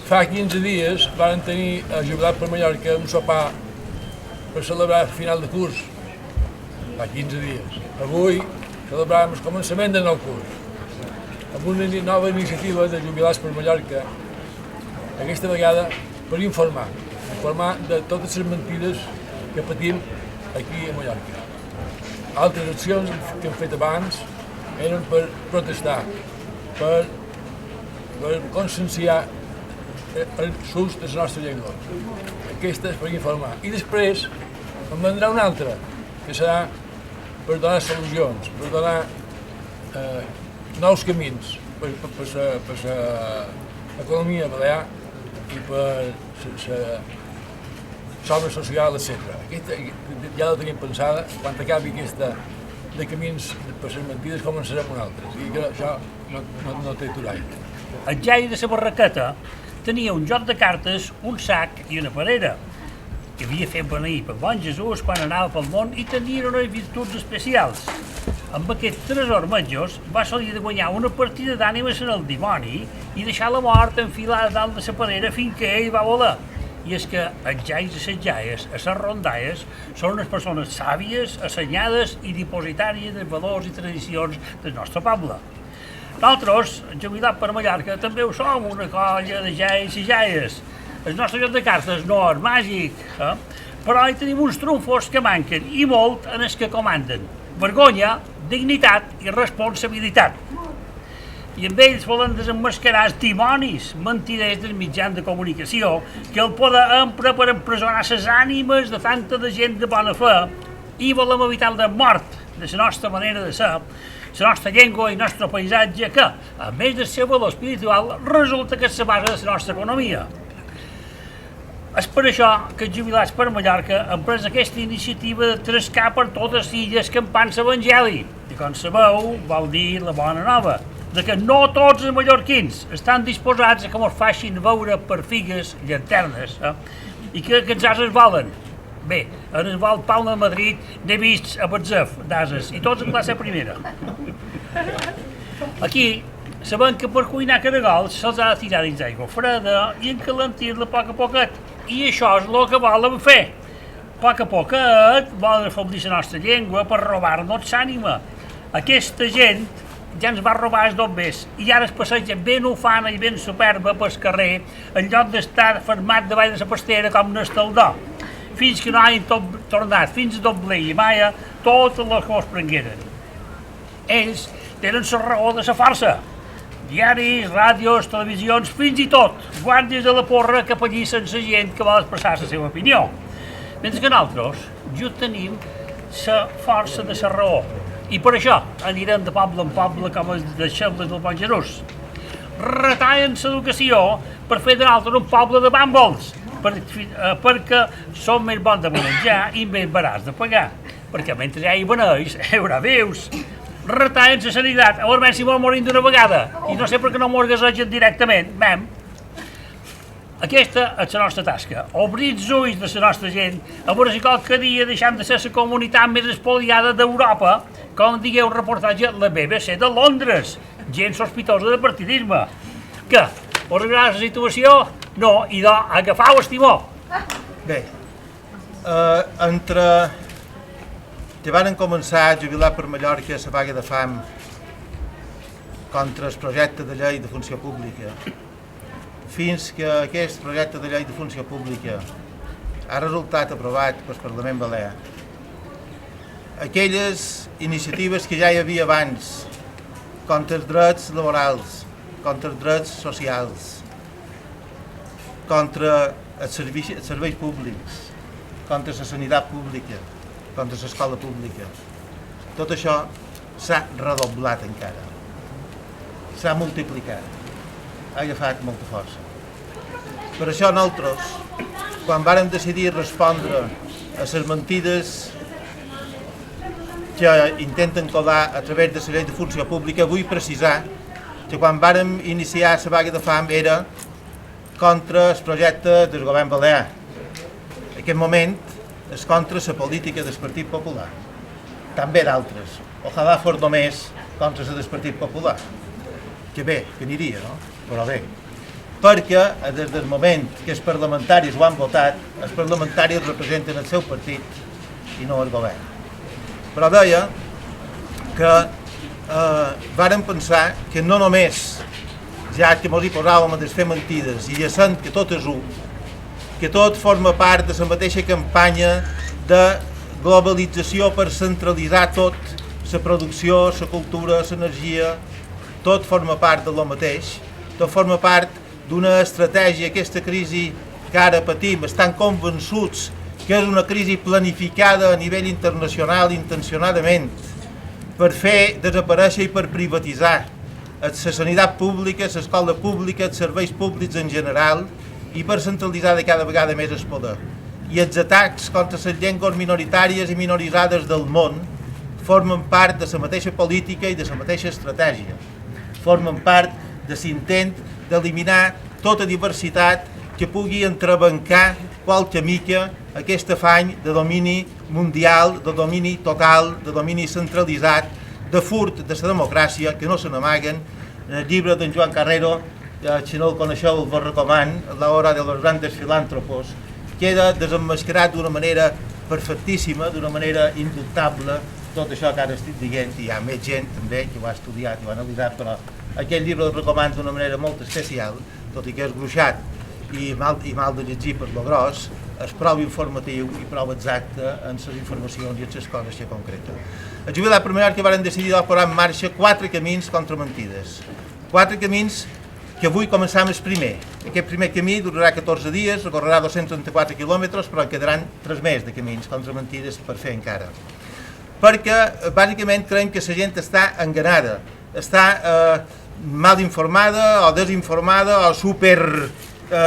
Fa 15 dies van tenir a Jubilat per Mallorca un sopar per celebrar el final de curs. Fa 15 dies. Avui celebràvem el començament del nou curs, amb una nova iniciativa de Jubilats per Mallorca, aquesta vegada per informar de totes les mentides que patim aquí a Mallorca. Altres accions que hem fet abans eren per protestar, per conscienciar l'ús de la nostra llengua. Aquesta és per informar. I després en vendrà una altra, que serà per donar solucions, per donar nous camins per l'economia balear i per l'obra social, etc. Aquesta ja la tenim pensada, quan acabi aquesta de camins per les mentides començarem una altra, o sigui que això no té aturall. El Jai de la Barraqueta tenia un joc de cartes, un sac i una parera, que havia fet beneir per bon Jesús quan anava pel món i tenia unes virtuts especials. Amb aquests tresors metjos va assolir de guanyar una partida d'ànimes en el dimoni i deixar la mort enfilada dalt de la parera fins que ell va volar. I és que els jais i les jaies, a les rondalles, són unes persones sàvies, assenyades i dipositàries de valors i tradicions del nostre poble. Nosaltres, Jubilat per Mallorca, també ho som, una colla de jais i jaies. El nostre joc de cartes no és màgic, però hi tenim uns trumfos que manquen, i molt en els que comanden. Vergonya, dignitat i responsabilitat. I amb ells volen desemmascarar els dimonis, mentiders dels mitjans de comunicació, que el poder empra per empresonar les ànimes de tanta de gent de bona fe, i volem evitar la mort de la nostra manera de ser, la nostra llengua i el nostre paisatge, que, a més del seu valor espiritual, resulta que és la base de la nostra economia. És per això que els Jubilats per Mallorca han pres aquesta iniciativa de trescar per totes les illes campant l'Evangeli, i com sabeu, vol dir la bona nova, de que no tots els mallorquins estan disposats a que ens facin veure per figues llanternes, i que aquests ases volen. Bé, en el vol Palma de Madrid n'he vist a Betzef d'ases, i tots en classe primera. Aquí sabem que per cuinar caragols se'ls ha de tirar dins d'aigua freda i encalentir-la a poc a poquet, i això és el que volen fer. A poc a poquet volen afeblir la nostra llengua per robar-nos l'ànima. Aquesta gent ja ens va robar els dobbers i ara es passeja ben ufana i ben superba pel carrer en lloc d'estar fermat davall de la pastera com un estaldó, fins que no hagin tornat fins a Dobler i Maia tot el que els prengueren. Ells tenen la raó de la força. Diaris, ràdios, televisions, fins i tot guàrdies de la porra que apallissen la gent que vol expressar la seva opinió. Mentre que nosaltres ja tenim la força de la raó. I per això anirem de poble en poble com els deixebles del Bon Jesús. Retallen l'educació per fer de nosaltres un poble de bàmbols, perquè som més bons de manejar i més barats de pagar. Perquè mentre hi hagi beneis, hi haurà vius. Retallen la sanitat, a veure si vol morir d'una vegada, i no sé per què no mos gasegen directament, mem. Aquesta és la nostra tasca, obrir els ulls de la nostra gent, a veure si qualque dia deixem de ser la comunitat més espoliada d'Europa, com digueu el reportatge la BBC de Londres, gent sospitosa de partidisme. Què? Us agrada la situació? No, idò, agafau el timó. Bé, entre que van començar a Jubilar per Mallorca la vaga de fam contra el projecte de llei de funció pública, fins que aquest projecte de llei de funció pública ha resultat aprovat pel Parlament Balear. Aquelles iniciatives que ja hi havia abans contra els drets laborals, contra els drets socials, contra els serveis públics, contra la sanitat pública, contra l'escola pública. Tot això s'ha redoblat encara, s'ha multiplicat, ha agafat molta força. Per això nosaltres, quan vàrem decidir respondre a les mentides que intenten colar a través de la llei de funció pública, vull precisar que quan vàrem iniciar la vaga de fam era contra el projecte del govern balear. En aquest moment és contra la política del Partit Popular, també d'altres. Ojalà fos només contra la del Partit Popular, que bé, que aniria, no? Però bé. perquè des del moment que els parlamentaris ho han votat, els parlamentaris representen el seu partit i no el govern. Però deia que vàrem pensar que no només, ja que ens hi posàvem a desfer mentides i ja sent que tot és un, que tot forma part de la mateixa campanya de globalització per centralitzar tot, la producció, la cultura, l'energia, tot forma part de lo mateix, tot forma part d'una estratègia, aquesta crisi que ara patim, estan convençuts que és una crisi planificada a nivell internacional intencionadament per fer desaparèixer i per privatitzar la sanitat pública, l'escola pública, els serveis públics en general i per centralitzar de cada vegada més el poder. I els atacs contra les llengües minoritàries i minoritzades del món formen part de la mateixa política i de la mateixa estratègia. Formen part de l'intent d'eliminar tota diversitat que pugui entrebancar qualque mica aquest afany de domini mundial, de domini total, de domini centralitzat, de furt de la democràcia, que no se n'amaguen. En el llibre d'en Joan Carrero, si no el coneixeu, vos recomano, La hora de los grandes filántropos, queda desemmascarat d'una manera perfectíssima, d'una manera indubtable, tot això que ara estic dient, i hi ha més gent també que ho ha estudiat i ho ha analitzat, però aquest llibre el recomano d'una manera molt especial, tot i que és gruixat i mal de llegir per lo gros, és prou informatiu i prou exacte en les informacions i en les coses que concreta. El jubilat per Mallorca varen decidir de posar en marxa 4 camins contra mentides. 4 camins que avui començam el primer. Aquest primer camí durarà 14 dies, recorrerà 234 quilòmetres, però quedaran 3 més de camins contra mentides per fer encara. Perquè, bàsicament, creiem que la gent està enganada, està mal informada o desinformada o super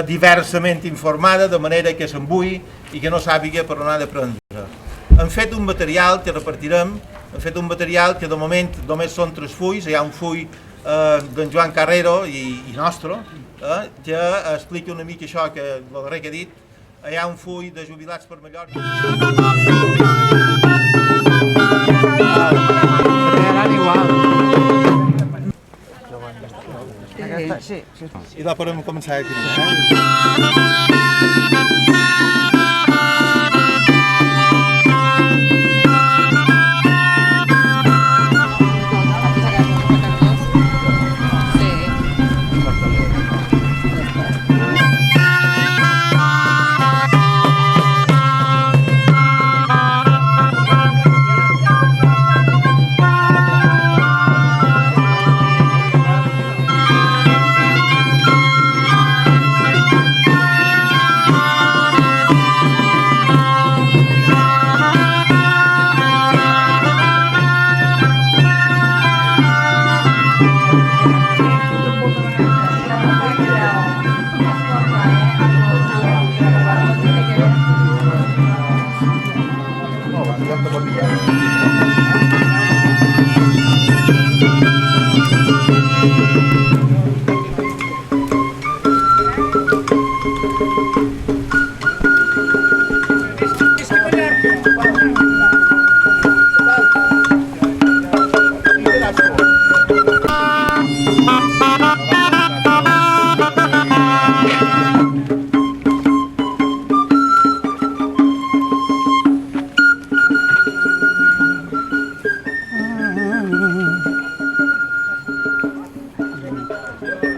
diversament informada, de manera que s'embui i que no sàpiga per on ha de prendre. Hem fet un material que repartirem, hem fet un material que de moment només són 3 fulls, hi ha un full d'en Joan Carrero i nostre, que explica una mica això, que el darrer que he dit, hi ha un full de jubilats per Mallorca. I la podem començar aquí.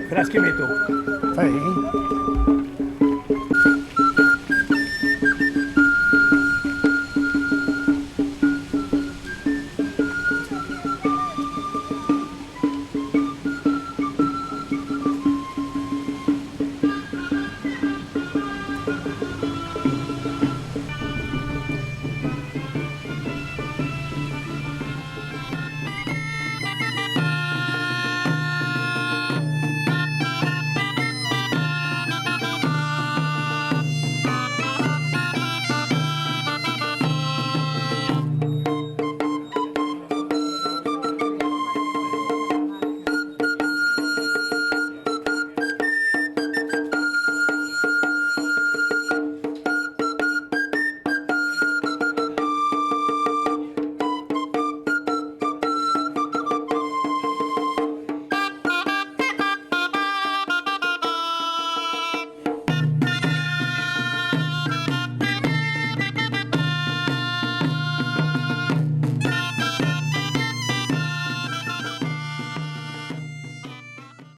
Freschi mi tu. Fai?